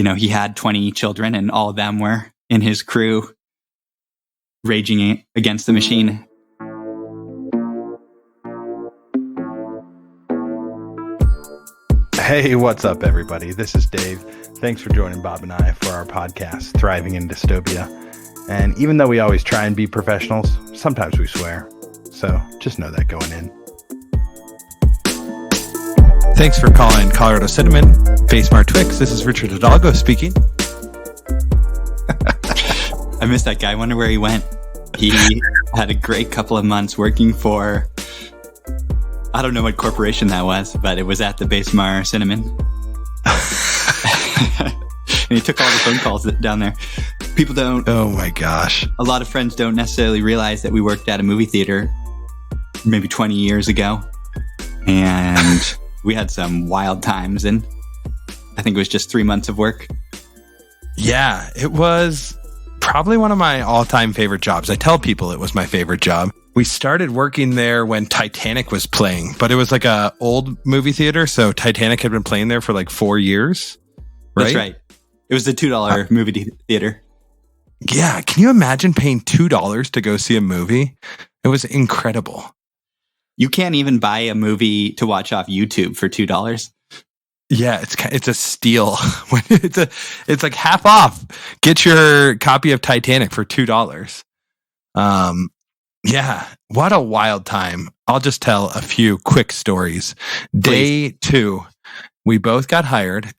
he had 20 children and all of them were in his crew raging against the machine. Hey, what's up, everybody? This is Dave. Thanks for joining Bob and I for our podcast, Thriving in Dystopia. And even though we always try and be professionals, sometimes we swear. So just know that going in. Thanks for calling Colorado Cinnamon, Basemar Twix. This is Richard Hidalgo speaking. I missed that guy. I wonder where he went. He had a great couple of months working for... I don't know what corporation that was, but it was at the Basemar Cinnamon. And he took all the phone calls down there. People don't... Oh my gosh. A lot of friends don't necessarily realize that we worked at a movie theater maybe 20 years ago. And we had some wild times, and I think it was just 3 months of work. Yeah, it was probably one of my all-time favorite jobs. I tell people it was my favorite job. We started working there when Titanic was playing, but it was like a old movie theater. So Titanic had been playing there for like 4 years. Right? That's right. It was the $2 movie theater. Yeah. Can you imagine paying $2 to go see a movie? It was incredible. You can't even buy a movie to watch off YouTube for $2. Yeah, it's a steal. It's like half off. Get your copy of Titanic for $2. Yeah, what a wild time. I'll just tell a few quick stories. Day 2, we both got hired.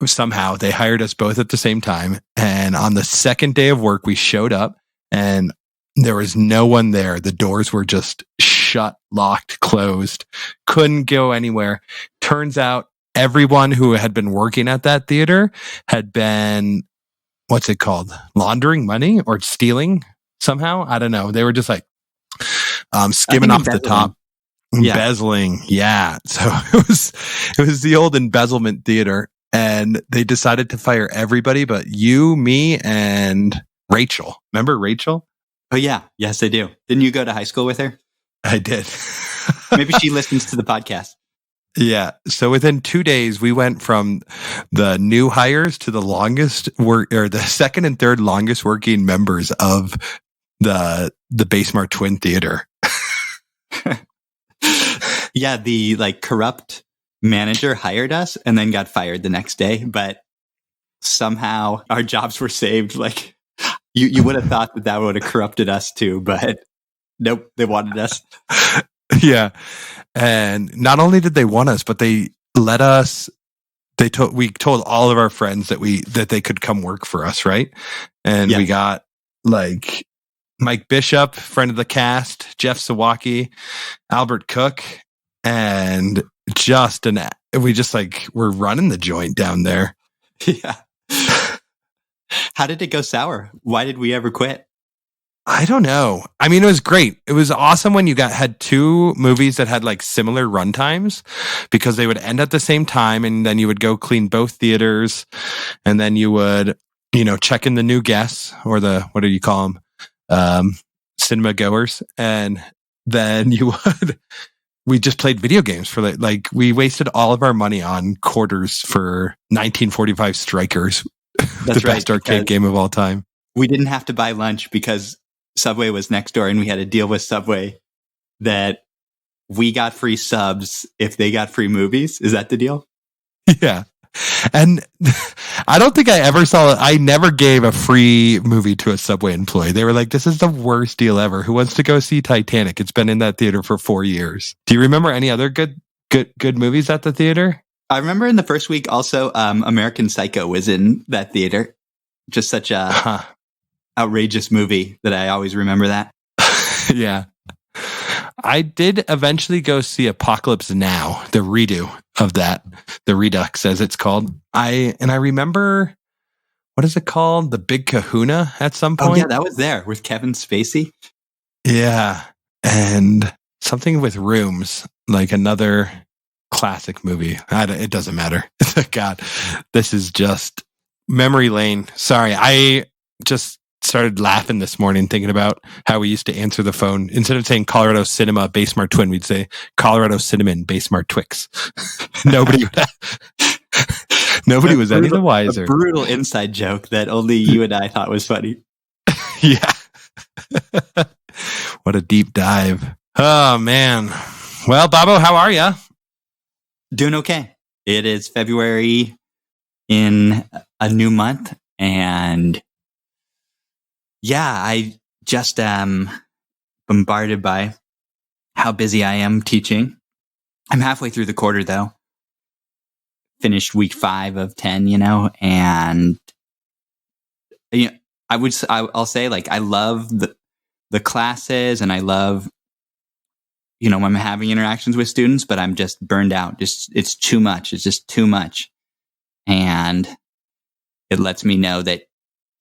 Somehow they hired us both at the same time. And on the second day of work, we showed up and there was no one there. The doors were just shut, locked, closed. Couldn't go anywhere. Turns out everyone who had been working at that theater had been, what's it called? Laundering money or stealing somehow? I don't know. They were just like skimming off the top. Embezzling. Yeah. So it was the old embezzlement theater. And they decided to fire everybody but you, me, and Rachel. Remember Rachel? Oh, yeah. Yes, I do. Didn't you go to high school with her? I did. Maybe she listens to the podcast. Yeah. So within 2 days, we went from the new hires to the longest work, or the second and third longest working members of the Basemar Twin Theater. Yeah, the corrupt manager hired us and then got fired the next day, but somehow our jobs were saved. Like you would have thought that would have corrupted us too, but nope, they wanted us. Yeah. And not only did they want us, but they let us, we told all of our friends that they could come work for us. Right. And we got like Mike Bishop, friend of the cast, Jeff Sawaki, Albert Cook, and we're running the joint down there. Yeah. How did it go sour? Why did we ever quit? I don't know. I mean, it was great. It was awesome when you had 2 movies that had like similar run times because they would end at the same time and then you would go clean both theaters and then you would, check in the new guests or what do you call them? Cinema goers. And then we just played video games for we wasted all of our money on quarters for 1945 Strikers. That's the best arcade game of all time. We didn't have to buy lunch because Subway was next door and we had a deal with Subway that we got free subs if they got free movies. Is that the deal? Yeah. And I don't think I never gave a free movie to a Subway employee. They were like, this is the worst deal ever. Who wants to go see Titanic? It's been in that theater for 4 years. Do you remember any other good movies at the theater? I remember in the first week also American Psycho was in that theater. Just such a outrageous movie that I always remember that. Yeah. I did eventually go see Apocalypse Now, the redo of that, the Redux as it's called. I remember, what is it called? The Big Kahuna at some point. Oh yeah, that was there with Kevin Spacey. Yeah. And something with rooms, like another classic movie. It doesn't matter. God, this is just memory lane. Sorry. I just started laughing this morning thinking about how we used to answer the phone. Instead of saying Colorado Cinema, Basemar Twin, we'd say Colorado Cinnamon, Basemar Twix. Nobody Nobody was any the wiser. A brutal inside joke that only you and I thought was funny. Yeah. What a deep dive. Oh, man. Well, Bobo, how are you? Doing okay. It is February in a new month. And yeah, I just am bombarded by how busy I am teaching. I'm halfway through the quarter, though. Finished week 5 of 10, and I'll say, like, I love the classes, and I love, when I'm having interactions with students, but I'm just burned out. It's too much. It's just too much. And it lets me know that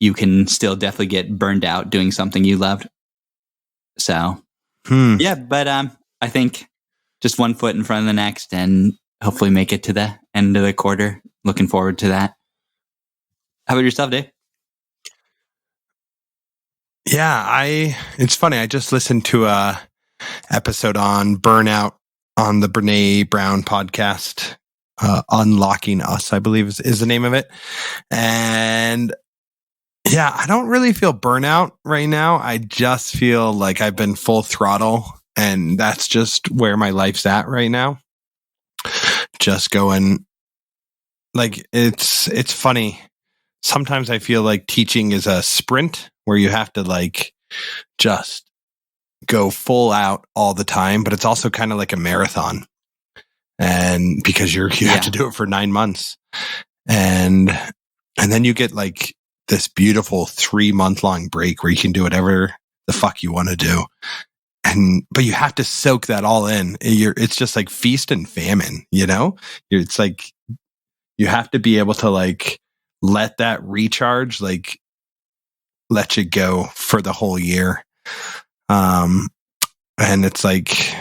you can still definitely get burned out doing something you loved. So, yeah, but I think just one foot in front of the next, and hopefully make it to the end of the quarter. Looking forward to that. How about yourself, Dave? Yeah, it's funny. I just listened to a episode on Burnout on the Brene Brown podcast. Unlocking Us, I believe is the name of it. And yeah, I don't really feel burnout right now. I just feel like I've been full throttle, and that's just where my life's at right now. Just going, like, it's funny. Sometimes I feel like teaching is a sprint where you have to, like, just go full out all the time, but it's also kind of like a marathon. And because you have to do it for 9 months, and then you get, like, this beautiful 3-month long break where you can do whatever the fuck you want to do. But you have to soak that all in. It's just like feast and famine, it's like, you have to be able to, like, let that recharge, like, let you go for the whole year. And it's like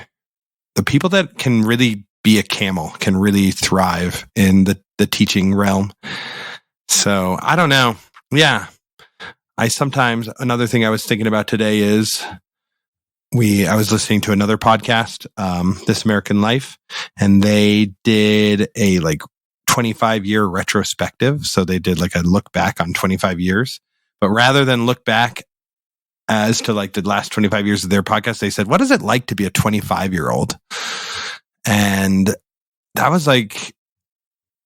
the people that can really be a camel can really thrive in the teaching realm. So I don't know. Yeah. Another thing I was thinking about today is I was listening to another podcast, This American Life, and they did a, like, 25-year retrospective. So they did, like, a look back on 25 years, but rather than look back as to, like, the last 25 years of their podcast, they said, what is it like to be a 25-year-old? And that was, like,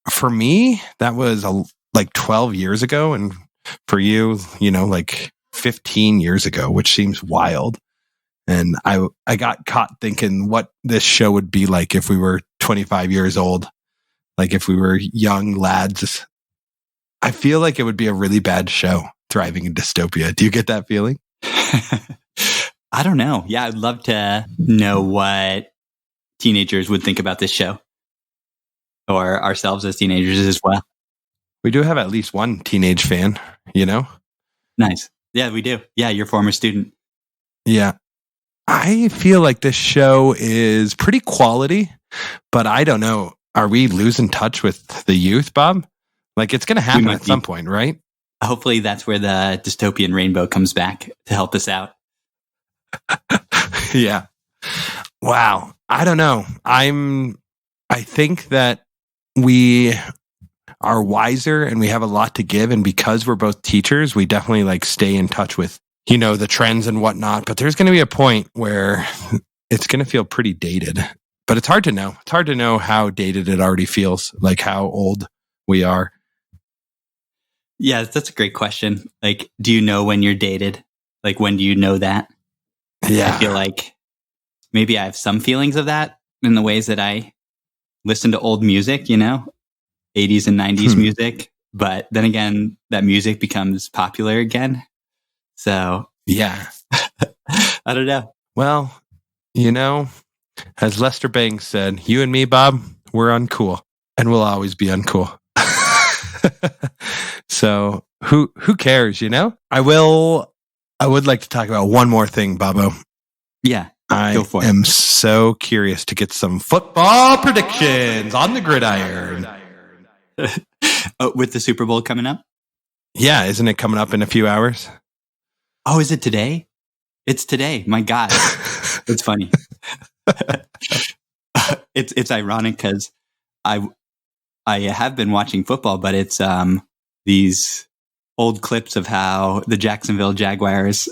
for me, that was like 12 years ago. And for you, like 15 years ago, which seems wild. And I got caught thinking what this show would be like if we were 25 years old, like if we were young lads. I feel like it would be a really bad show, Thriving in Dystopia. Do you get that feeling? I don't know. Yeah, I'd love to know what teenagers would think about this show, or ourselves as teenagers as well. We do have at least one teenage fan, Nice. Yeah, we do. Yeah, your former student. Yeah. I feel like this show is pretty quality, but I don't know. Are we losing touch with the youth, Bob? Like, it's going to happen at some point, right? Hopefully that's where the dystopian rainbow comes back to help us out. Yeah. Wow. I don't know. I think that we are wiser and we have a lot to give. And because we're both teachers, we definitely, like, stay in touch with, the trends and whatnot. But there's going to be a point where it's going to feel pretty dated. But it's hard to know. It's hard to know how dated it already feels, like how old we are. Yeah, that's a great question. Like, do you know when you're dated? Like, when do you know that? Yeah. I feel like maybe I have some feelings of that in the ways that I listen to old music, 80s and 90s music. But then again, that music becomes popular again. So, yeah. I don't know. Well, as Lester Bangs said, you and me, Bob, we're uncool, and we'll always be uncool. So who cares, I would like to talk about one more thing, Bobo. Yeah. I am so curious to get some football predictions on the gridiron. With the Super Bowl coming up? Yeah, isn't it coming up in a few hours? Oh, is it today? It's today. My God. It's funny. It's ironic because I have been watching football, but it's these old clips of how the Jacksonville Jaguars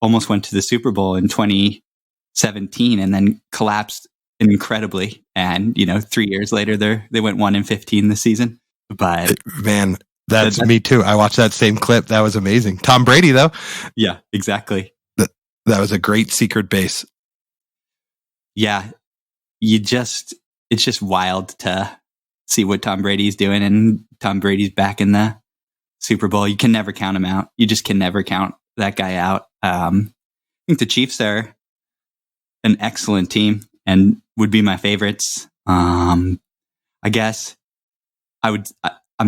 almost went to the Super Bowl in 2017 and then collapsed incredibly. And 3 years later, they went 1-15 this season. But man, that's me too. I watched that same clip. That was amazing. Tom Brady, though. Yeah, exactly. That was a great secret base. Yeah, it's just wild to see what Tom Brady's doing, and Tom Brady's back in the Super Bowl. You can never count him out. You just can never count that guy out. I think the Chiefs are an excellent team and would be my favorites. I guess I'm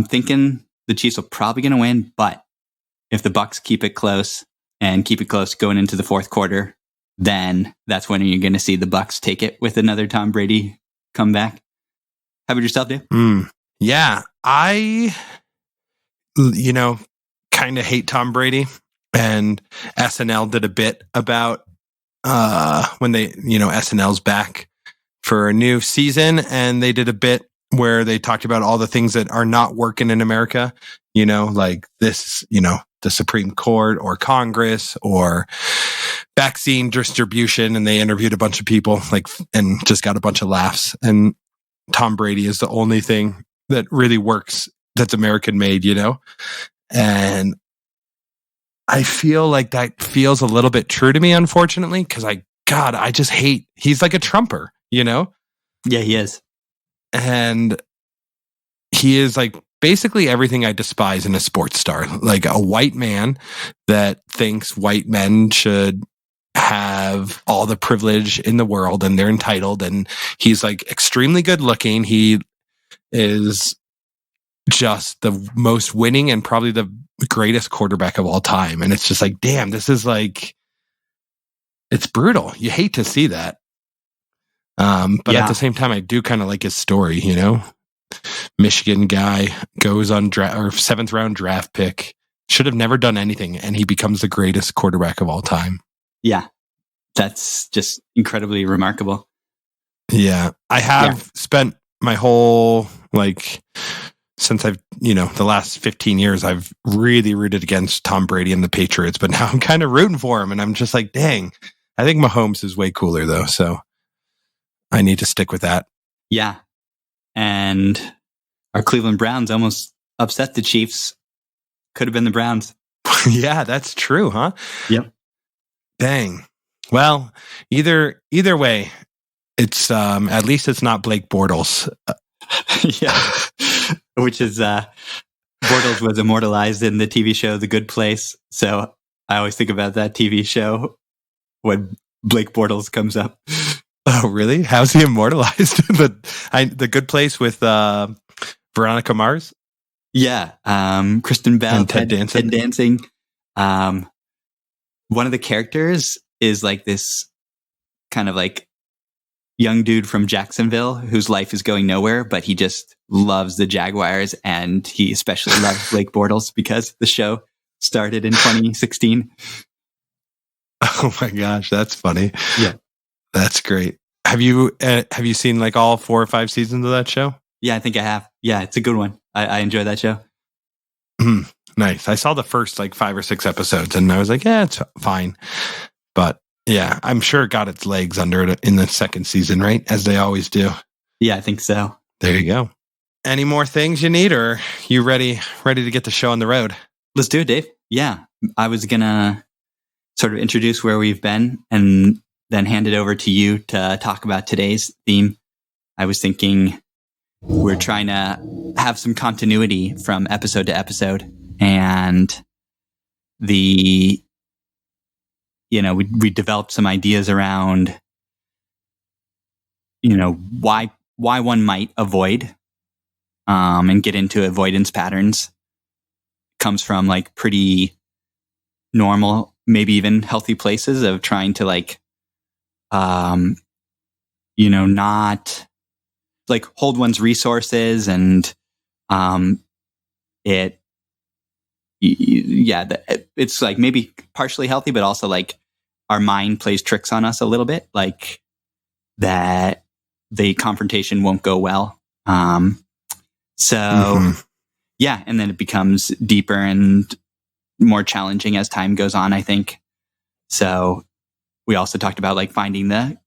thinking the Chiefs are probably going to win, but if the Bucs keep it close going into the fourth quarter, then that's when you're going to see the Bucs take it with another Tom Brady comeback. How about yourself, Dave? Yeah, I, kind of hate Tom Brady, and SNL did a bit about when they, SNL's back for a new season, and they did a bit where they talked about all the things that are not working in America, like this, the Supreme Court or Congress or vaccine distribution. And they interviewed a bunch of people and just got a bunch of laughs. And Tom Brady is the only thing that really works that's American made, and I feel like that feels a little bit true to me, unfortunately, because I just hate, he's like a Trumper, Yeah, he is. And he is like basically everything I despise in a sports star, like a white man that thinks white men should have all the privilege in the world and they're entitled. And he's like extremely good looking. He is just the most winning and probably the greatest quarterback of all time. And it's just like, damn, this is like, it's brutal. You hate to see that. But at the same time, I do kind of like his story, Michigan guy goes on seventh round draft pick, should have never done anything, and he becomes the greatest quarterback of all time. Yeah, that's just incredibly remarkable. Yeah, I have spent my whole, since I've, the last 15 years, I've really rooted against Tom Brady and the Patriots, but now I'm kind of rooting for him, and I'm just like, dang, I think Mahomes is way cooler, though, so I need to stick with that. Yeah. And our Cleveland Browns almost upset the Chiefs. Could have been the Browns. Yeah, that's true, huh? Yep. Dang. Well, either way, it's at least it's not Blake Bortles. Yeah. Which is Bortles was immortalized in the TV show The Good Place. So I always think about that TV show when Blake Bortles comes up. Oh, really? How's he immortalized? The Good Place with Veronica Mars? Yeah. Kristen Bell. And Ted Dancing. One of the characters is like this kind of like young dude from Jacksonville whose life is going nowhere, but he just loves the Jaguars, and he especially loves Blake Bortles because the show started in 2016. Oh my gosh, that's funny. Yeah. That's great. Have you seen like all 4 or 5 seasons of that show? Yeah, I think I have. Yeah, it's a good one. I enjoy that show. Nice. I saw the first 5 or 6 episodes and I was like, yeah, it's fine. But yeah, I'm sure it got its legs under it in the second season, right? As they always do. Yeah, I think so. There you go. Any more things you need, or you ready to get the show on the road? Let's do it, Dave. Yeah. I was going to sort of introduce where we've been and then hand it over to you to talk about today's theme. I was thinking we're trying to have some continuity from episode to episode, and we developed some ideas around, why one might avoid, and get into avoidance patterns. Comes from pretty normal, maybe even healthy places of trying to not hold one's resources, and it's maybe partially healthy, but also our mind plays tricks on us a little bit, that the confrontation won't go well. So yeah, and then it becomes deeper and more challenging as time goes on, I think. So we also talked about like finding the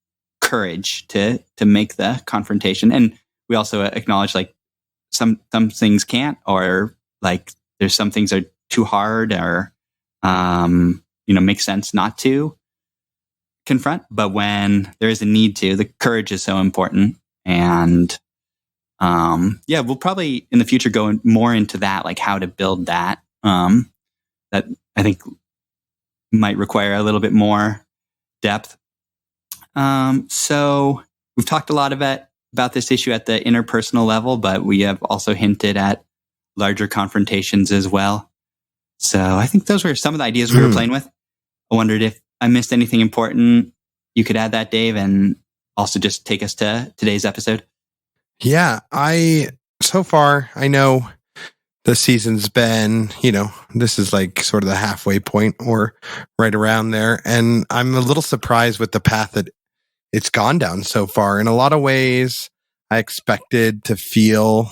courage to make the confrontation. And we also acknowledge like some things can't, or like there's some things are too hard, or make sense not to confront. But when there is a need to, the courage is so important. And we'll probably in the future go more into that, like how to build that. That I think might require a little bit more depth. So we've talked a lot about this issue at the interpersonal level, but we have also hinted at larger confrontations as well. So I think those were some of the ideas we were playing with. I wondered if I missed anything important. You could add that, Dave, and also just take us to today's episode. Yeah, so far, I know the season's been, this is like sort of the halfway point or right around there. And I'm a little surprised with the path that it's gone down so far. In a lot of ways, I expected to feel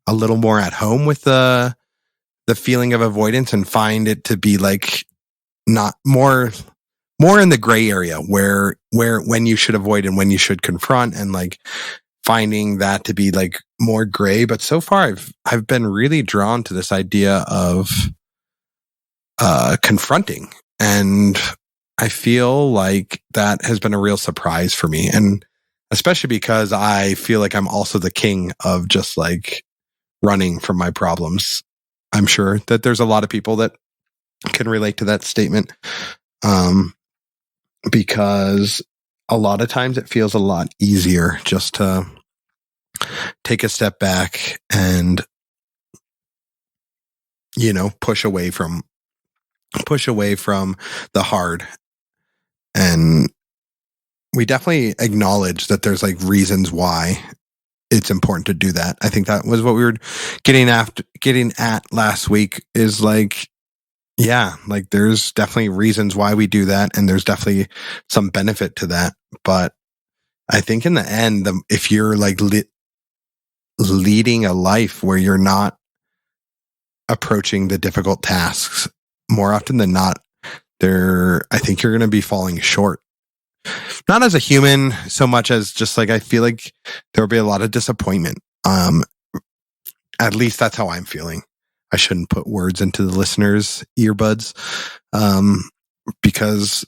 a little more at home with the feeling of avoidance and find it to be like not more in the gray area where when you should avoid and when you should confront, and like finding that to be like more gray. But so far I've been really drawn to this idea of confronting, and I feel like that has been a real surprise for me, and especially because I feel like I'm also the king of just like running from my problems. I'm sure that there's a lot of people that can relate to that statement, because a lot of times it feels a lot easier just to take a step back and, push away from the hard. And we definitely acknowledge that there's like reasons why it's important to do that. I think that was what we were getting at last week, is like, yeah, like there's definitely reasons why we do that, and there's definitely some benefit to that. But I think in the end, if you're like leading a life where you're not approaching the difficult tasks, more often than not, I think you're going to be falling short. Not as a human so much as just like, I feel like there'll be a lot of disappointment. At least that's how I'm feeling. I shouldn't put words into the listeners' earbuds, because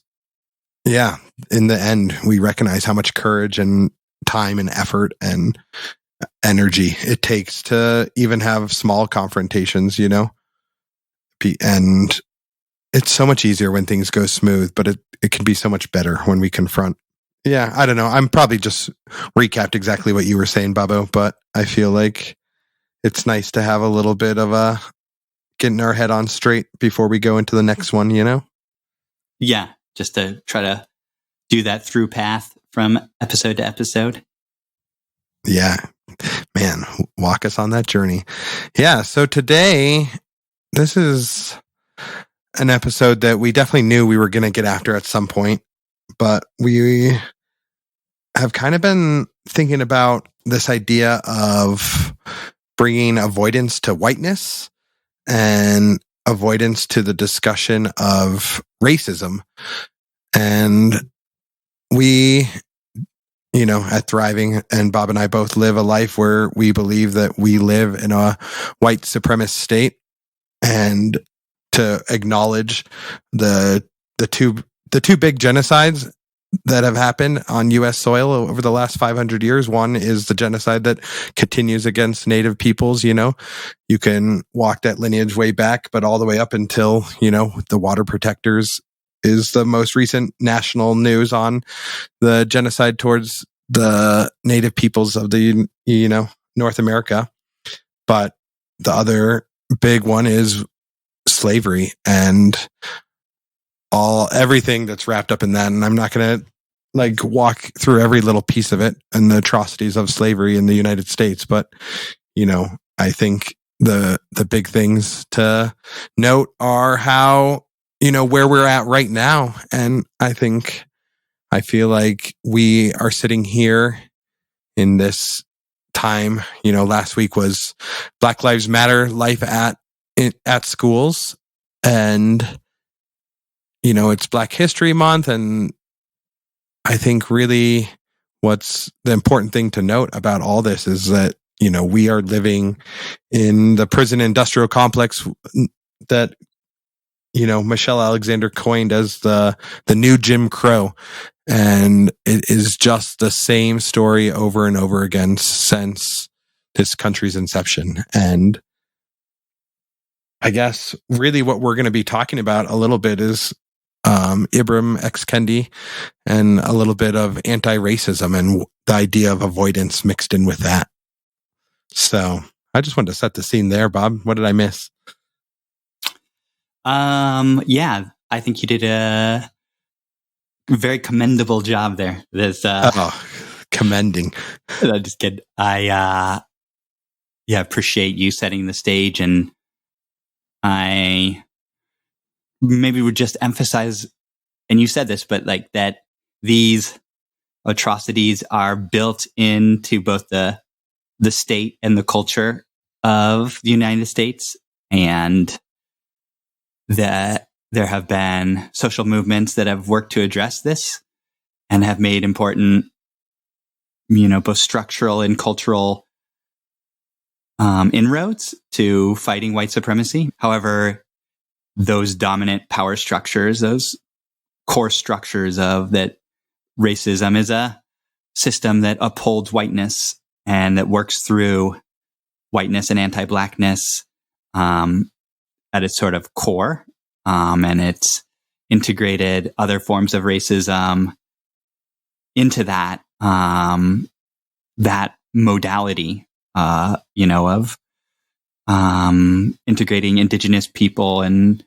yeah, in the end, we recognize how much courage and time and effort and energy it takes to even have small confrontations, and it's so much easier when things go smooth, but it can be so much better when we confront. Yeah, I don't know. I'm probably just recapped exactly what you were saying, Bobo, but I feel like it's nice to have a little bit of getting our head on straight before we go into the next one, Yeah, just to try to do that through path from episode to episode. Yeah, man, walk us on that journey. Yeah, so today, this is an episode that we definitely knew we were going to get after at some point, but we have kind of been thinking about this idea of bringing avoidance to whiteness and avoidance to the discussion of racism. And we, at Thriving, and Bob and I both live a life where we believe that we live in a white supremacist state, and to acknowledge the two big genocides that have happened on U.S. soil over the last 500 years. One is the genocide that continues against Native peoples. You can walk that lineage way back, but all the way up until, the water protectors is the most recent national news on the genocide towards the Native peoples of the, North America. But the other big one is slavery and everything that's wrapped up in that. And I'm not going to walk through every little piece of it and the atrocities of slavery in the United States. But, I think the big things to note are how, where we're at right now. And I feel like we are sitting here in this time. Last week was Black Lives Matter Life at schools, and it's Black History Month, and I think really what's the important thing to note about all this is that we are living in the prison industrial complex that Michelle Alexander coined as the new Jim Crow. And it is just the same story over and over again since this country's inception. And I guess really what we're going to be talking about a little bit is Ibram X. Kendi and a little bit of anti-racism and the idea of avoidance mixed in with that. So I just wanted to set the scene there, Bob. What did I miss? Yeah, I think you did a very commendable job there. Commending. I just kidding. I appreciate you setting the stage, and I maybe would just emphasize, and you said this, but like that these atrocities are built into both the state and the culture of the United States, and that there have been social movements that have worked to address this and have made important, both structural and cultural inroads to fighting white supremacy. However, those dominant power structures, those core structures of that racism is a system that upholds whiteness and that works through whiteness and anti-blackness at its sort of core. And it's integrated other forms of racism into that modality, of integrating indigenous people and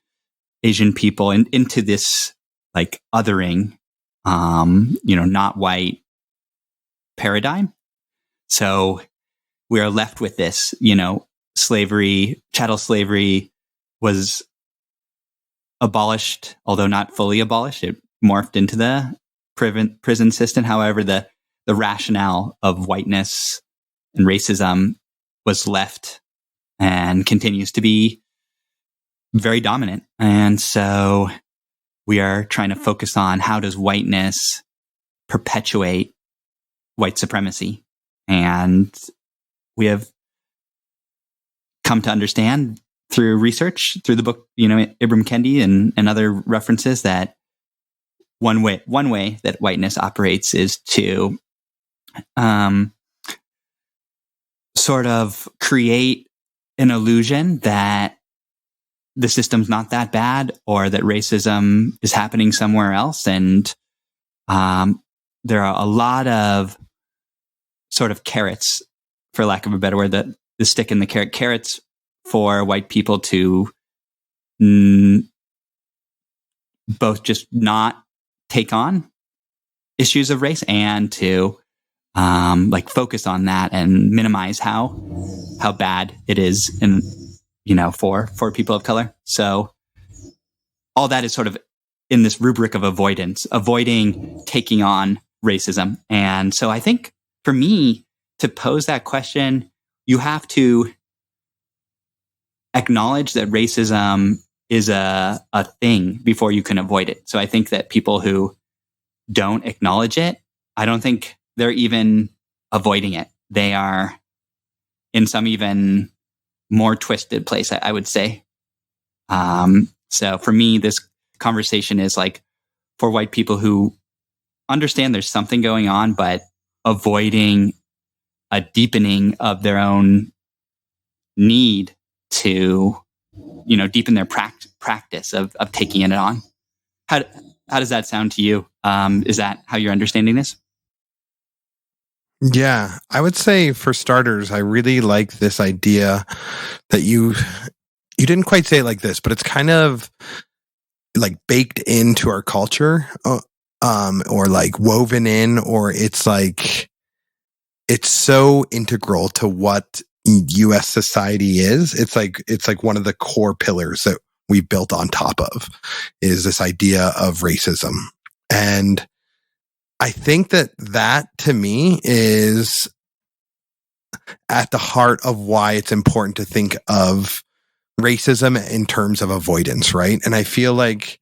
Asian people into this like othering, not white paradigm. So we are left with this, slavery, chattel slavery was abolished, although not fully abolished. It morphed into the prison system. However, the rationale of whiteness and racism was left and continues to be very dominant. And so we are trying to focus on how does whiteness perpetuate white supremacy. And we have come to understand through research, through the book, Ibram Kendi and other references, that one way that whiteness operates is to sort of create an illusion that the system's not that bad, or that racism is happening somewhere else. And there are a lot of sort of carrots, for lack of a better word, that the stick in the carrots for white people to both just not take on issues of race and to focus on that and minimize how bad it is for people of color. So all that is sort of in this rubric of avoiding taking on racism. And so I think for me to pose that question, you have to acknowledge that racism is a thing before you can avoid it. So I think that people who don't acknowledge it, I don't think they're even avoiding it. They are in some even more twisted place, I would say. So for me, this conversation is like for white people who understand there's something going on, but avoiding a deepening of their own need to, deepen their practice of taking it on. How does that sound to you? Is that how you're understanding this? Yeah, I would say for starters, I really like this idea that you didn't quite say it like this, but it's kind of like baked into our culture, or like woven in, or it's like it's so integral to what U.S. society is. It's like one of the core pillars that we built on top of is this idea of racism. And I think that to me is at the heart of why it's important to think of racism in terms of avoidance, right? And I feel like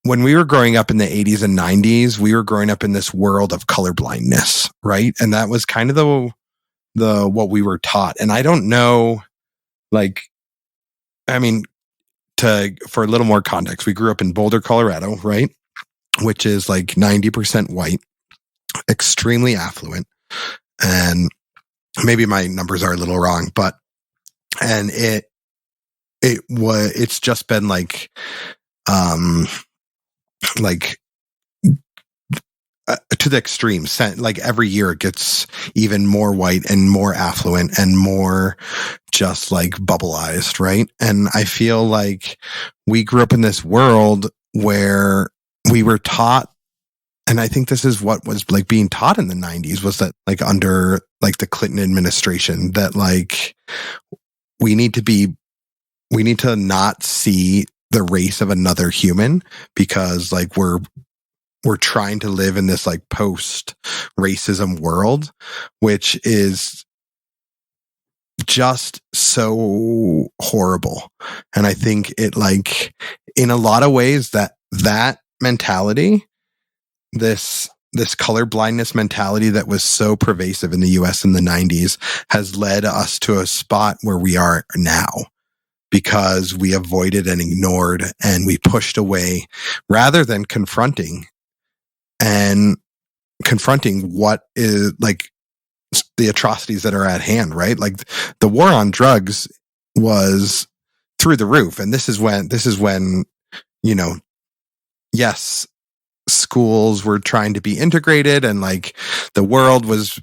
when we were growing up in the 80s and 90s, we were growing up in this world of colorblindness, right? And that was kind of the what we were taught. And I don't know, like, I mean, for a little more context, we grew up in Boulder, Colorado, right? Which is like 90% white, extremely affluent. And maybe my numbers are a little wrong, but and it's just been like to the extreme. Like every year it gets even more white and more affluent and more just like bubbleized, right? And I feel like we grew up in this world where we were taught, and I think this is what was like being taught in the 90s, was that like under like the Clinton administration, that like we need to not see the race of another human, because like we're trying to live in this like post racism world, which is just so horrible. And I think it, like, in a lot of ways, that mentality, this color blindness mentality that was so pervasive in the US in the 90s, has led us to a spot where we are now, because we avoided and ignored and we pushed away rather than confronting what is like the atrocities that are at hand, right? Like the war on drugs was through the roof. And this is when, you know, yes, schools were trying to be integrated, and like the world was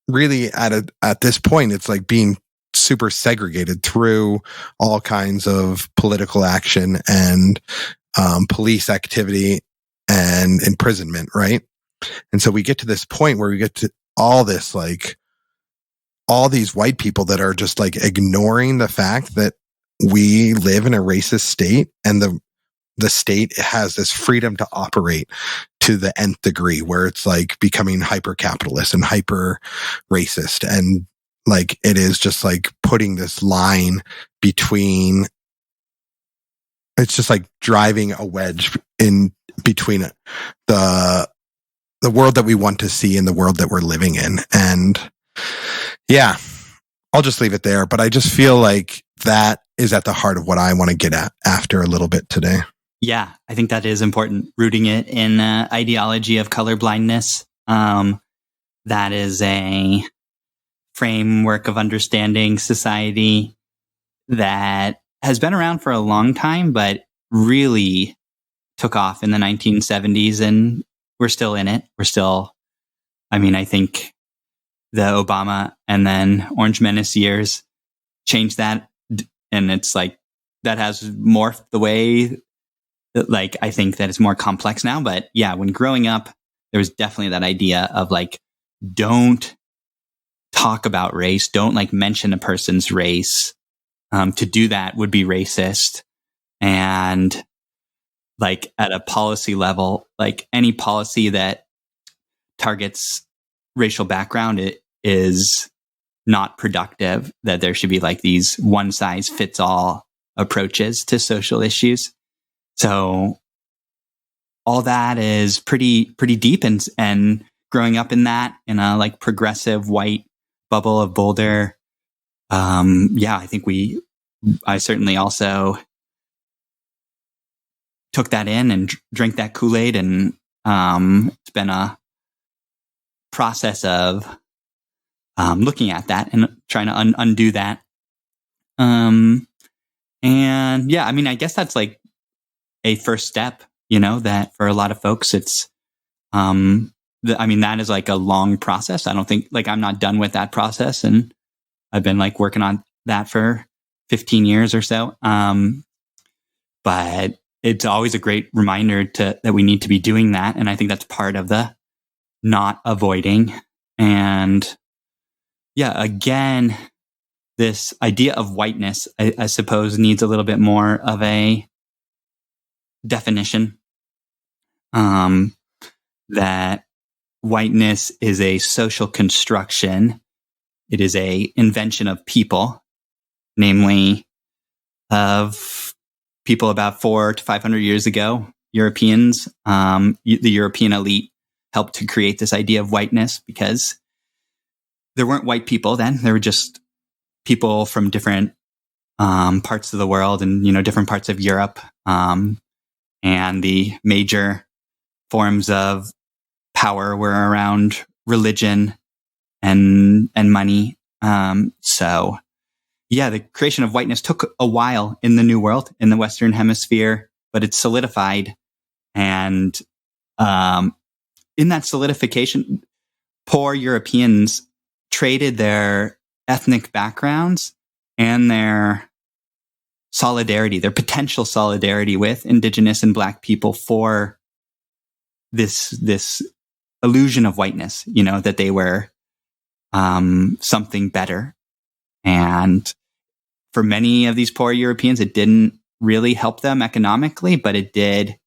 really at this point, it's like being super segregated through all kinds of political action and police activity and imprisonment, right? And so we get to this point where we get to all this, like all these white people that are just like ignoring the fact that we live in a racist state, and the state has this freedom to operate to the nth degree, where it's like becoming hyper capitalist and hyper racist. And like, it is just like putting this line between, it's just like driving a wedge in between the world that we want to see and the world that we're living in. And yeah, I'll just leave it there. But I just feel like that is at the heart of what I want to get at after a little bit today. Yeah, I think that is important. Rooting it in ideology of colorblindness. That is a framework of understanding society that has been around for a long time, but really took off in the 1970s, and we're still in it. I think the Obama and then Orange Menace years changed that. And it's like, that has morphed the way that, like, I think that it's more complex now. But yeah, when growing up, there was definitely that idea of like, don't talk about race. Don't like mention a person's race. To do that would be racist. And like at a policy level, like any policy that targets racial background, it is not productive, that there should be like these one size fits all approaches to social issues. So all that is pretty deep, and growing up in that, in a like progressive white bubble of Boulder. I think I certainly also took that in and drank that Kool-Aid, and it's been a process of looking at that and trying to undo that. And yeah, I mean, I guess that's like a first step, that for a lot of folks, it's, that is like a long process. I don't think, like, I'm not done with that process, and I've been like working on that for 15 years or so. But it's always a great reminder that we need to be doing that. And I think that's part of the not avoiding. And yeah, again, this idea of whiteness, I suppose, needs a little bit more of a definition. That whiteness is a social construction It is a invention of people, namely of people about 400 to 500 years ago, Europeans. The European elite helped to create this idea of whiteness because there weren't white people then. There were just people from different parts of the world and, different parts of Europe. And the major forms of power were around religion and money. So the creation of whiteness took a while in the New World, in the Western Hemisphere, but it solidified. And in that solidification, poor Europeans traded their ethnic backgrounds and their solidarity, their potential solidarity with Indigenous and Black people for this illusion of whiteness, that they were something better. And for many of these poor Europeans, it didn't really help them economically, but it did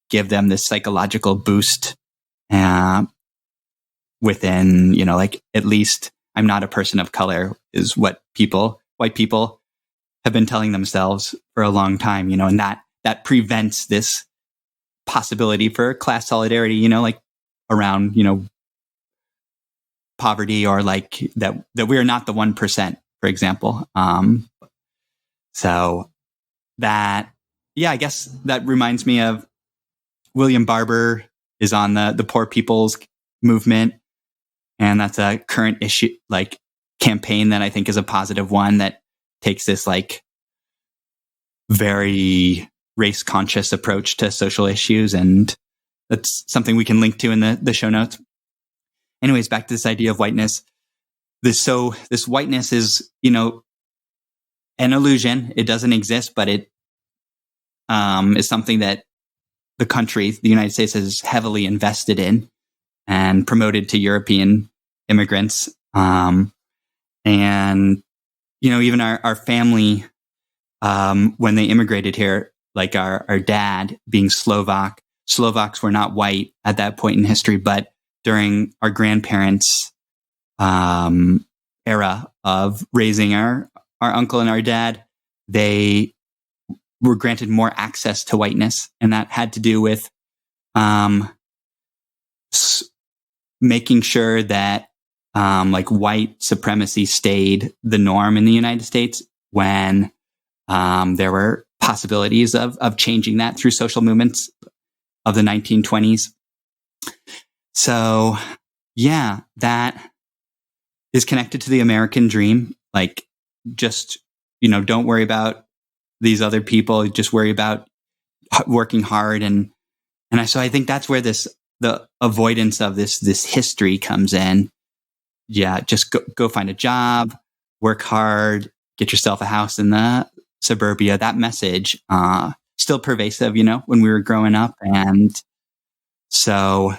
give them this psychological boost within, at least I'm not a person of color is what white people have been telling themselves for a long time, and that prevents this possibility for class solidarity, around, poverty or that we are not the 1%, for example. So that, I guess that reminds me of William Barber is on the Poor People's Movement. And that's a current issue, campaign that I think is a positive one that takes this very race conscious approach to social issues. And that's something we can link to in the show notes. Anyways, back to this idea of whiteness. This whiteness is, an illusion. It doesn't exist, but it is something that the United States, has heavily invested in and promoted to European immigrants. And, even our family, when they immigrated here, like our dad being Slovak, Slovaks were not white at that point in history, but during our grandparents' era of raising our uncle and our dad, they were granted more access to whiteness. And that had to do with making sure that white supremacy stayed the norm in the United States when there were possibilities of changing that through social movements of the 1920s. So, that is connected to the American dream. Just, don't worry about these other people. Just worry about working hard. So I think that's where the avoidance of this history comes in. Just go find a job, work hard, get yourself a house in the suburbia. That message, still pervasive, when we were growing up. And so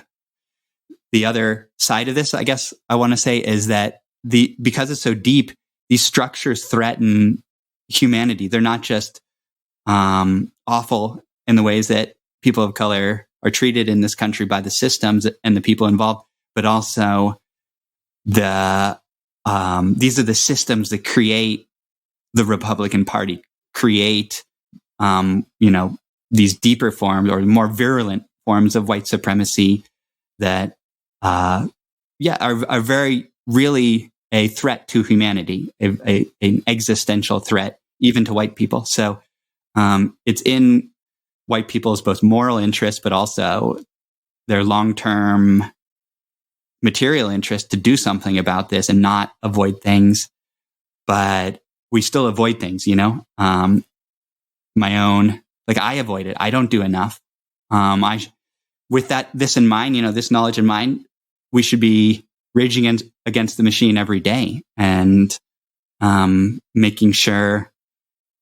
the other side of this, I guess I want to say, is that because it's so deep, these structures threaten humanity. They're not just awful in the ways that people of color are treated in this country by the systems and the people involved, but also these are the systems that create the Republican Party, create these deeper forms or more virulent forms of white supremacy that are very really a threat to humanity, an existential threat even to white people. So it's in white people's both moral interest, but also their long-term material interest to do something about this and not avoid things. But we still avoid things, my own, I avoid it. I don't do enough. With this in mind, this knowledge in mind, we should be raging against the machine every day and making sure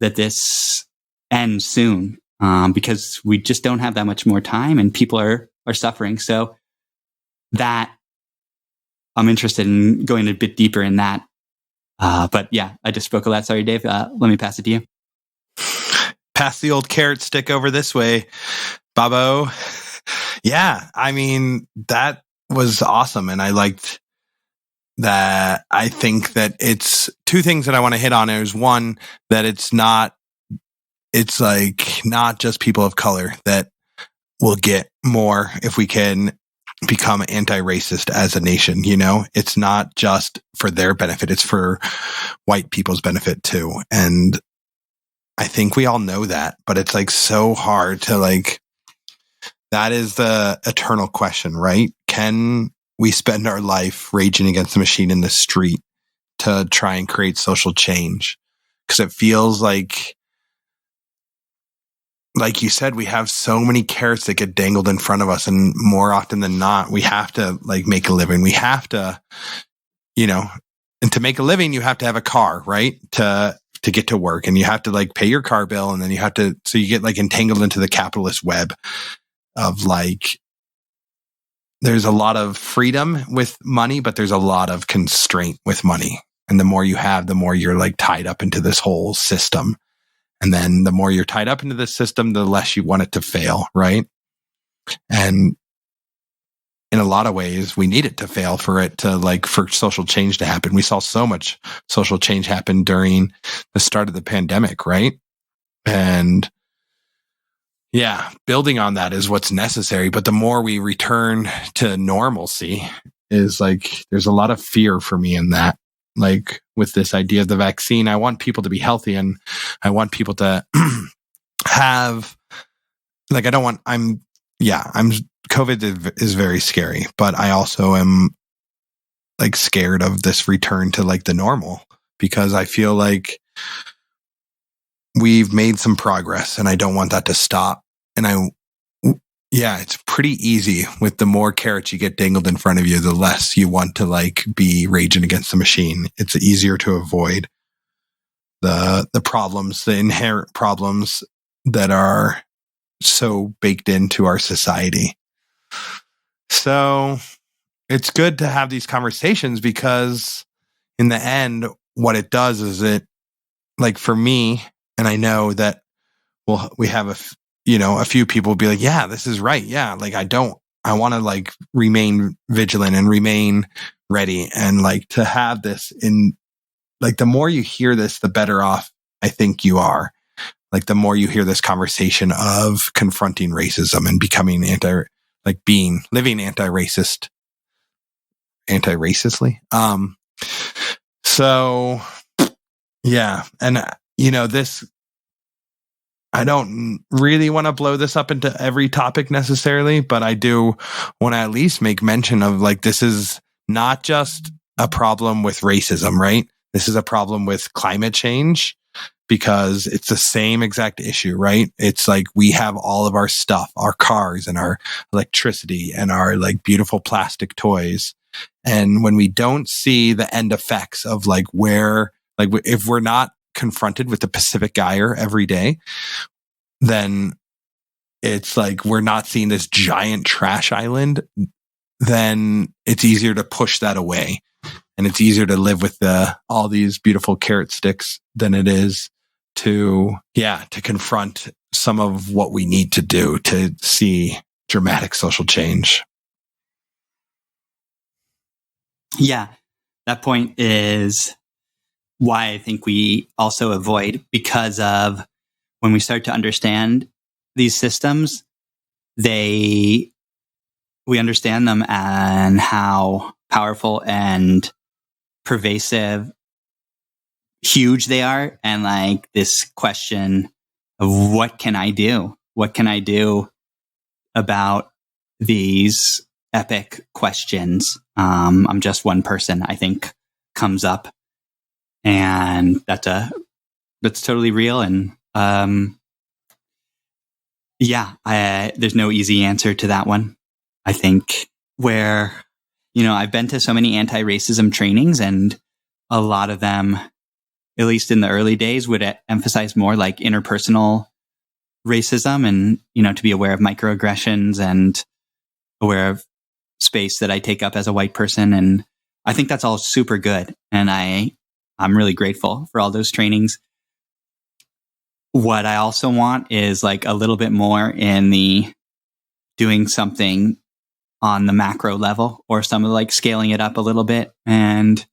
that this ends soon, because we just don't have that much more time and people are suffering. So that I'm interested in going a bit deeper in that. But I just spoke a lot. Sorry, Dave. Let me pass it to you. Pass the old carrot stick over this way, Bobo. Yeah, I mean, that was awesome. And I liked that I think that it's two things that I want to hit on. Is one, that it's like not just people of color that will get more if we can become anti-racist as a nation. You know, it's not just for their benefit. It's for white people's benefit too. And I think we all know that, but it's like so hard to like, that is the eternal question, right? Can we spend our life raging against the machine in the street to try and create social change? Because it feels like you said, we have so many carrots that get dangled in front of us. And more often than not, we have to like make a living. We have to, you know, and to make a living, you have to have a car, right? To get to work, and you have to like pay your car bill. And then you have to, so you get like entangled into the capitalist web of like, there's a lot of freedom with money, but there's a lot of constraint with money. And the more you have, the more you're like tied up into this whole system. And then the more you're tied up into this system, the less you want it to fail, right? And in a lot of ways, we need it to fail for it to like, for social change to happen. We saw so much social change happen during the start of the pandemic, right? And yeah, building on that is what's necessary. But the more we return to normalcy is like, there's a lot of fear for me in that. Like with this idea of the vaccine, I want people to be healthy, and I want people to have like, COVID is very scary, but I also am like scared of this return to like the normal, because I feel like we've made some progress and I don't want that to stop. And it's pretty easy with the more carrots you get dangled in front of you, the less you want to like be raging against the machine. It's easier to avoid the problems, the inherent problems that are so baked into our society. So it's good to have these conversations, because in the end, what it does is it, like for me, and I know that we have a few people will be like, yeah, this is right. Yeah. Like I want to like remain vigilant and remain ready. And like to have this in, like, the more you hear this, the better off I think you are. Like the more you hear this conversation of confronting racism and becoming living anti-racistly. So yeah. And this, I don't really want to blow this up into every topic necessarily, but I do want to at least make mention of like, this is not just a problem with racism, right? This is a problem with climate change, because it's the same exact issue, right? It's like we have all of our stuff, our cars and our electricity and our like beautiful plastic toys. And when we don't see the end effects of like if we're not confronted with the Pacific Gyre every day, then it's like we're not seeing this giant trash island, then it's easier to push that away. And it's easier to live with all these beautiful carrot sticks than it is to confront some of what we need to do to see dramatic social change. Yeah, that point is why I think we also avoid, because of when we start to understand these systems, we understand them and how powerful and pervasive, huge they are. And like this question of what can I do? What can I do about these epic questions? I'm just one person, I think, comes up, and that's totally real. And there's no easy answer to that one. I think where, I've been to so many anti-racism trainings, and a lot of them, at least in the early days, would emphasize more like interpersonal racism and, to be aware of microaggressions and aware of space that I take up as a white person. And I think that's all super good. And I'm really grateful for all those trainings. What I also want is like a little bit more in the doing something on the macro level, or some of like scaling it up a little bit. And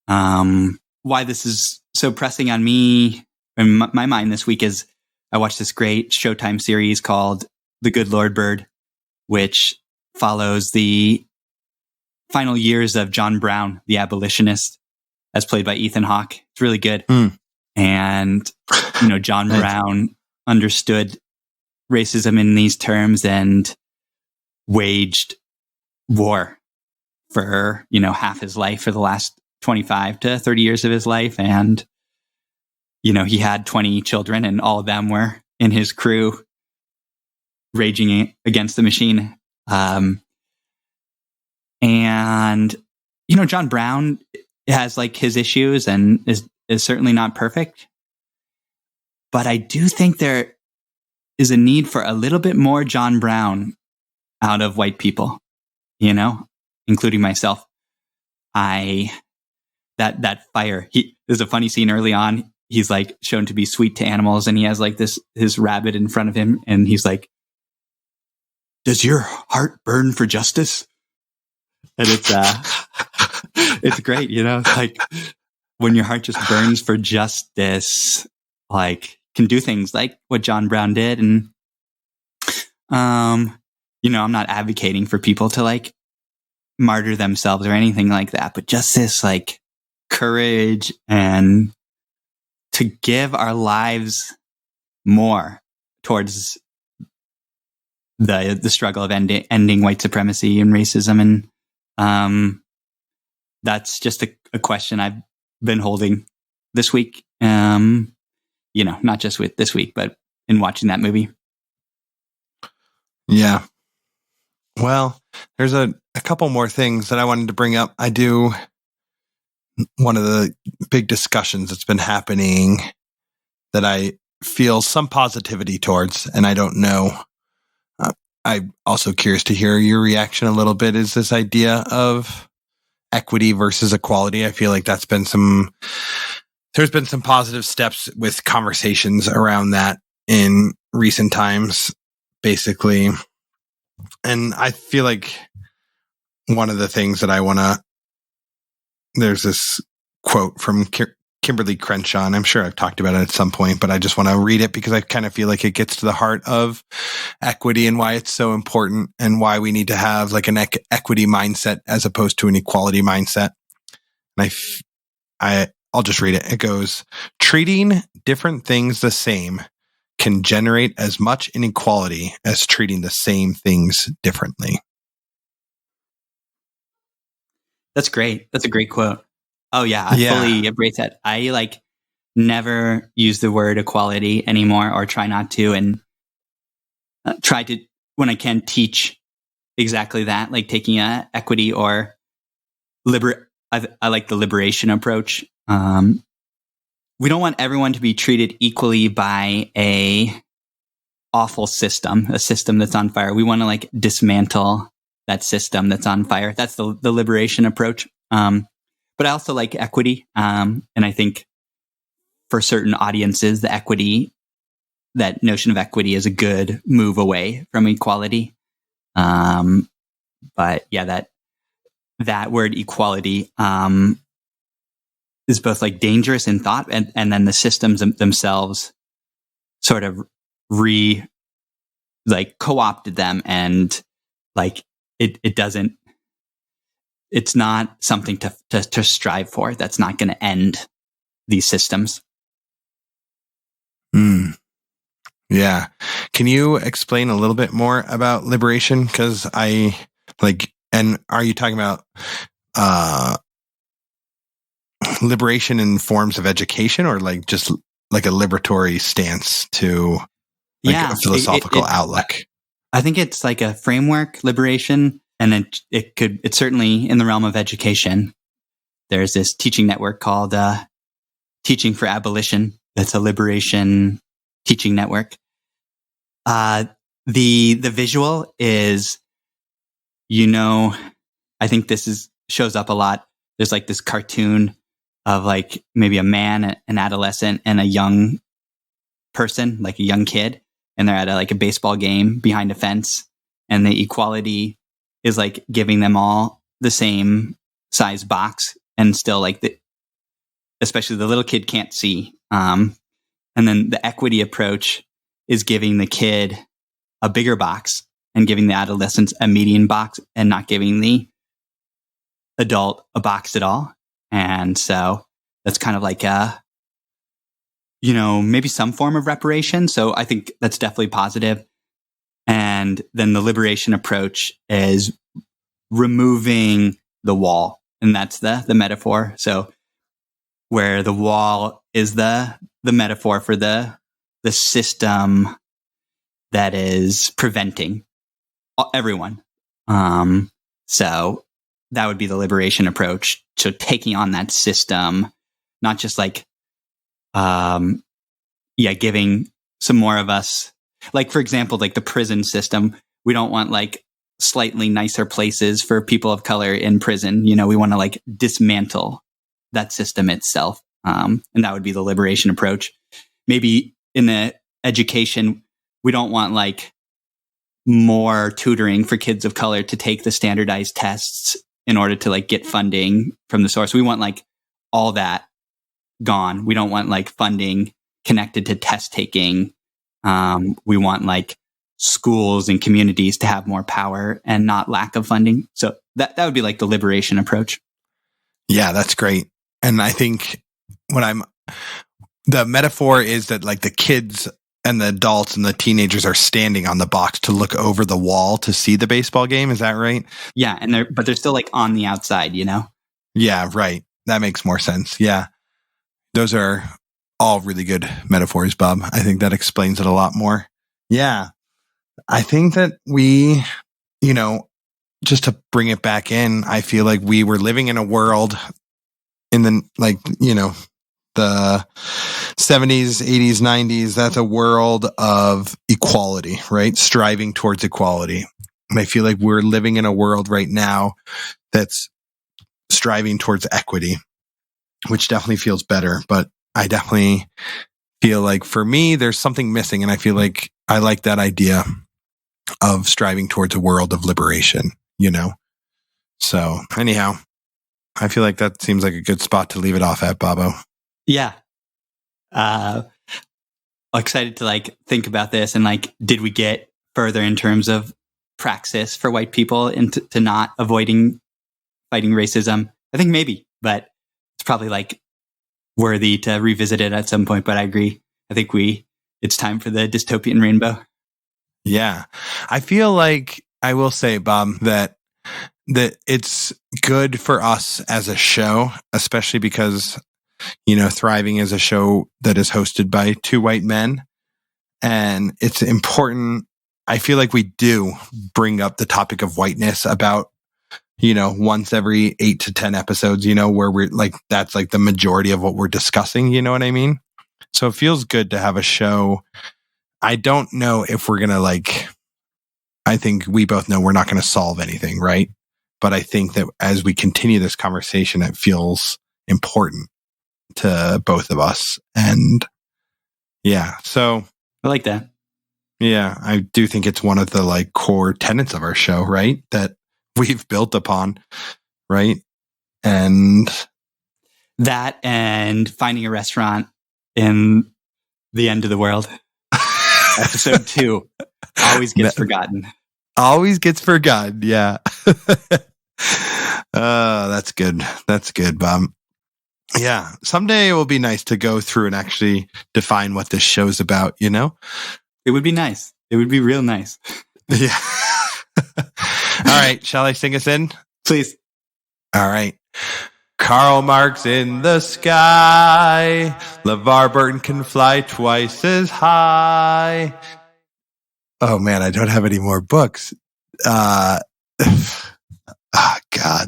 why this is so pressing on me in my mind this week is I watched this great Showtime series called The Good Lord Bird, which follows the final years of John Brown, the abolitionist, as played by Ethan Hawke. It's really good. And, John Brown understood racism in these terms and waged war for, half his life, for the last 25 to 30 years of his life. And, he had 20 children, and all of them were in his crew raging against the machine. And, John Brown has like his issues and is certainly not perfect. But I do think there is a need for a little bit more John Brown out of white people, including myself. That fire, there's a funny scene early on. He's like shown to be sweet to animals, and he has like his rabbit in front of him, and he's like, "Does your heart burn for justice?" And it's great, It's like when your heart just burns for justice, like can do things like what John Brown did. And I'm not advocating for people to like martyr themselves or anything like that, but just this like courage and to give our lives more towards the struggle of ending white supremacy and racism. And that's just a question I've been holding this week. Not just with this week, but in watching that movie. Yeah. Well, there's a couple more things that I wanted to bring up. One of the big discussions that's been happening that I feel some positivity towards, and I don't know. I'm also curious to hear your reaction a little bit, is this idea of equity versus equality. I feel like there's been some positive steps with conversations around that in recent times, basically. And I feel like one of the things that there's this quote from Kimberly Crenshaw, and I'm sure I've talked about it at some point, but I just want to read it because I kind of feel like it gets to the heart of equity and why it's so important and why we need to have like an equity mindset as opposed to an equality mindset. And I'll just read it. It goes, treating different things the same can generate as much inequality as treating the same things differently. That's great. That's a great quote. Oh yeah, I fully embrace that. I like never use the word equality anymore, or try not to, and try to, when I can, teach exactly that, like taking equity or I like the liberation approach. We don't want everyone to be treated equally by a awful system, a system that's on fire. We want to like dismantle that system that's on fire. That's the liberation approach. But I also like equity. And I think for certain audiences, that notion of equity is a good move away from equality. But yeah, that word equality is both like dangerous in thought, and then the systems themselves sort of co-opted them, and like it's not something to strive for. That's not going to end these systems. Yeah. Can you explain a little bit more about liberation? Because and are you talking about liberation in forms of education, or like just like a liberatory stance to a philosophical outlook? I think it's like a framework, liberation, and it's certainly in the realm of education. There's this teaching network called Teaching for Abolition. That's a liberation teaching network. The visual is, I think this shows up a lot. There's like this cartoon of like maybe a man, an adolescent, and a young person, like a young kid, and they're at a baseball game behind a fence, and the equality is like giving them all the same size box, and still like especially the little kid can't see. And then the equity approach is giving the kid a bigger box and giving the adolescents a median box and not giving the adult a box at all. And so that's kind of like maybe some form of reparation. So I think that's definitely positive. And then the liberation approach is removing the wall. And that's the metaphor. So where the wall is the metaphor for the system that is preventing everyone. So that would be the liberation approach. So taking on that system, not just like, giving some more of us, like, for example, like the prison system. We don't want like slightly nicer places for people of color in prison. We want to like dismantle that system itself. And that would be the liberation approach. Maybe in the education, we don't want like more tutoring for kids of color to take the standardized tests in order to like get funding from the source. We want like all that gone. We don't want like funding connected to test taking. We want like schools and communities to have more power and not lack of funding. So that would be like the liberation approach. Yeah, that's great. And I think the metaphor is that like the kids and the adults and the teenagers are standing on the box to look over the wall to see the baseball game. Is that right? Yeah. But they're still like on the outside, Yeah, right. That makes more sense. Yeah. Those are all really good metaphors, Bob. I think that explains it a lot more. Yeah. I think that we, just to bring it back in, I feel like we were living in a world in the, the 70s, 80s, 90s. That's a world of equality, right? Striving towards equality. And I feel like we're living in a world right now that's striving towards equity, which definitely feels better. But I definitely feel like for me, there's something missing. And I feel like I like that idea of striving towards a world of liberation, So anyhow, I feel like that seems like a good spot to leave it off at, Bobo. Yeah. Excited to like think about this and like, did we get further in terms of praxis for white people into to not fighting racism? I think maybe, but it's probably like worthy to revisit it at some point. But I agree. I think it's time for the dystopian rainbow. Yeah. I feel like I will say, Bob, that it's good for us as a show, especially because, Thriving is a show that is hosted by two white men. And it's important. I feel like we do bring up the topic of whiteness about, once every 8 to 10 episodes, where we're like, that's like the majority of what we're discussing. You know what I mean? So it feels good to have a show. I don't know if we're going to I think we both know we're not going to solve anything, right? But I think that as we continue this conversation, it feels important to both of us. And yeah, so I like that. Yeah, I do think it's one of the core tenets of our show, right? That we've built upon, right? And that and finding a restaurant in the end of the world. Episode 2 always gets forgotten. Always gets forgotten. Yeah. That's good. That's good, Bob. Yeah. Someday it will be nice to go through and actually define what this show's about, It would be nice. It would be real nice. Yeah. All right. Shall I sing us in? Please. All right. Karl Marx in the sky. LeVar Burton can fly twice as high. Oh, man, I don't have any more books. God,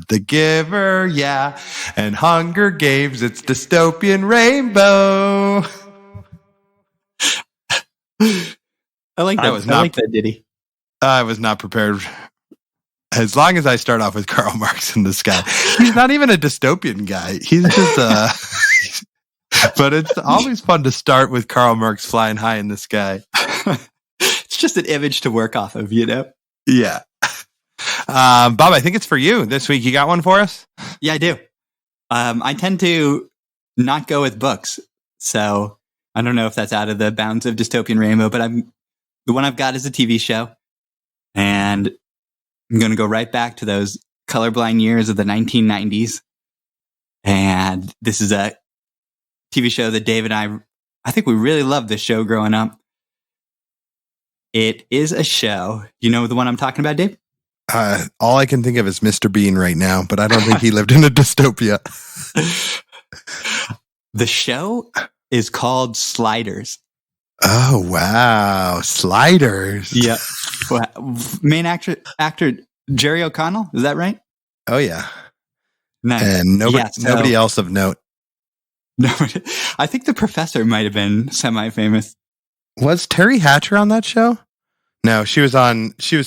The Giver, yeah. And Hunger Games, it's dystopian rainbow. I like that. I like that ditty. I was not prepared. As long as I start off with Karl Marx in the sky. He's not even a dystopian guy. He's just but it's always fun to start with Karl Marx flying high in the sky. It's just an image to work off of, Yeah. Bob, I think it's for you this week. You got one for us? Yeah, I do. I tend to not go with books, so I don't know if that's out of the bounds of Dystopian Rainbow, but the one I've got is a TV show, and I'm going to go right back to those colorblind years of the 1990s. And this is a TV show that Dave and I think we really loved this show growing up. It is a show. You know the one I'm talking about, Dave? All I can think of is Mr. Bean right now, but I don't think he lived in a dystopia. The show is called Sliders. Oh, wow. Sliders. Yeah. Main actor Jerry O'Connell. Is that right? Oh, yeah. Nice. And nobody else of note. No, I think the professor might have been semi-famous. Was Terry Hatcher on that show? No, she was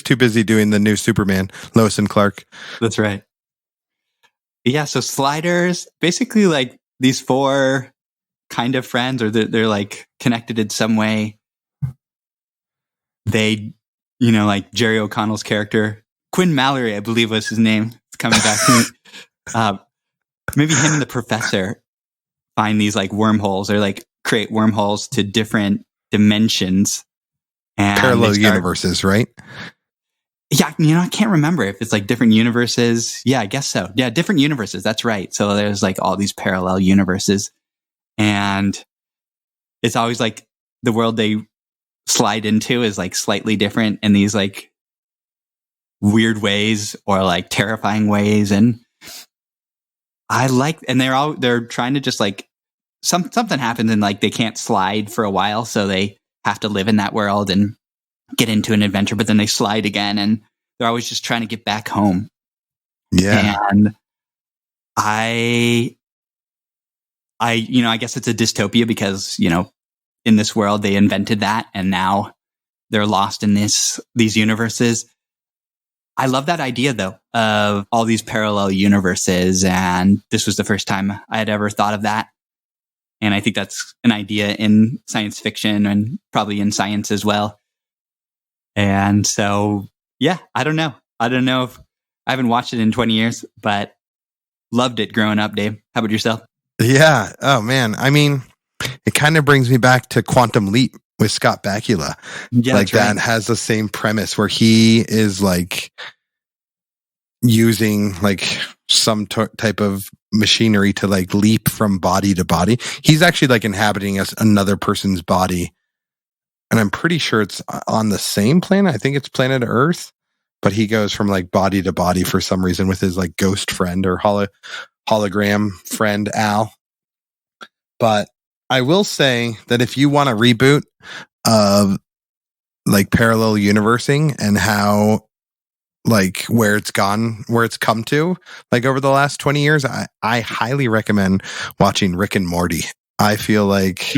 too busy doing the new Superman, Lois and Clark. That's right. Yeah, so Sliders, basically like these four kind of friends, or they're like connected in some way. They, like Jerry O'Connell's character, Quinn Mallory, I believe was his name. It's coming back to me. Maybe him and the professor find these like wormholes, or like create wormholes to different dimensions. And parallel universes, right? Yeah, I can't remember if it's like different universes. Yeah, I guess so. Yeah, different universes. That's right. So there's like all these parallel universes. And it's always like the world they slide into is like slightly different in these like weird ways or like terrifying ways. And they're trying to just like something happens and like they can't slide for a while. So they have to live in that world and get into an adventure, but then they slide again and they're always just trying to get back home. Yeah. And I guess it's a dystopia because, in this world they invented that and now they're lost in these universes. I love that idea though, of all these parallel universes. And this was the first time I had ever thought of that. And I think that's an idea in science fiction and probably in science as well. And so, yeah, I don't know. I don't know if I haven't watched it in 20 years, but loved it growing up, Dave. How about yourself? Yeah. Oh, man. I mean, it kind of brings me back to Quantum Leap with Scott Bakula. Yeah, like that right. Has the same premise where he is like using like some type of machinery to like leap from body to body. He's actually like inhabiting another person's body. And I'm pretty sure it's on the same planet. I think it's planet Earth, but he goes from like body to body for some reason with his like ghost friend or hologram friend, Al. But I will say that if you want a reboot of like parallel universing and how like where it's come to like over the last 20 years, I highly recommend watching Rick and Morty. I feel like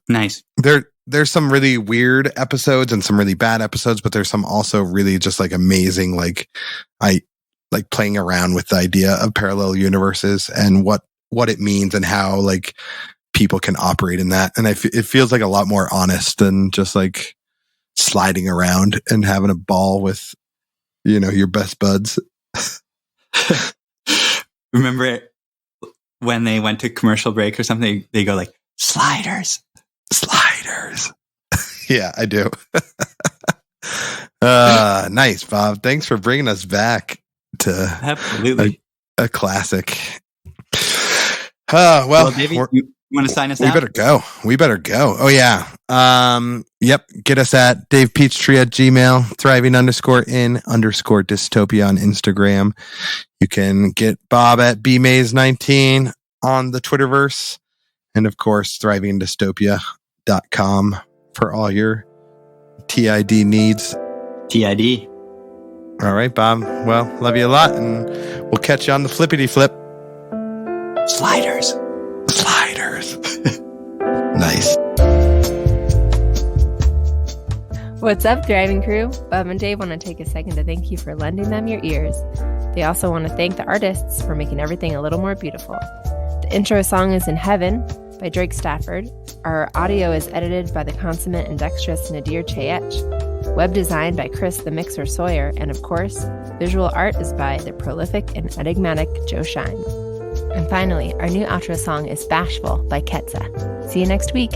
nice. There's some really weird episodes and some really bad episodes, but there's some also really just like amazing, like I like playing around with the idea of parallel universes and what it means and how like people can operate in that. And it feels like a lot more honest than just like sliding around and having a ball with, your best buds. Remember when they went to commercial break or something, they go like, sliders. Yeah, I do. Nice, Bob. Thanks for bringing us back to absolutely a classic. Well, Davey, you want to sign us out? We better go. Oh yeah. Yep. Get us at Dave Peachtree at Gmail, thriving_in_dystopia on Instagram. You can get Bob at bmaze19 on the Twitterverse. And of course, thrivingdystopia.com for all your TID needs. TID. All right, Bob. Well, love you a lot, and we'll catch you on the flippity flip. Sliders. Nice. What's up, driving crew? Bob and Dave want to take a second to thank you for lending them your ears. They also want to thank the artists for making everything a little more beautiful. The intro song is In Heaven by Drake Stafford. Our audio is edited by the consummate and dexterous Nadir Chayech. Web design by Chris the Mixer Sawyer, and of course, visual art is by the prolific and enigmatic Joe Shine. And finally, our new outro song is Bashful by Ketsa. See you next week.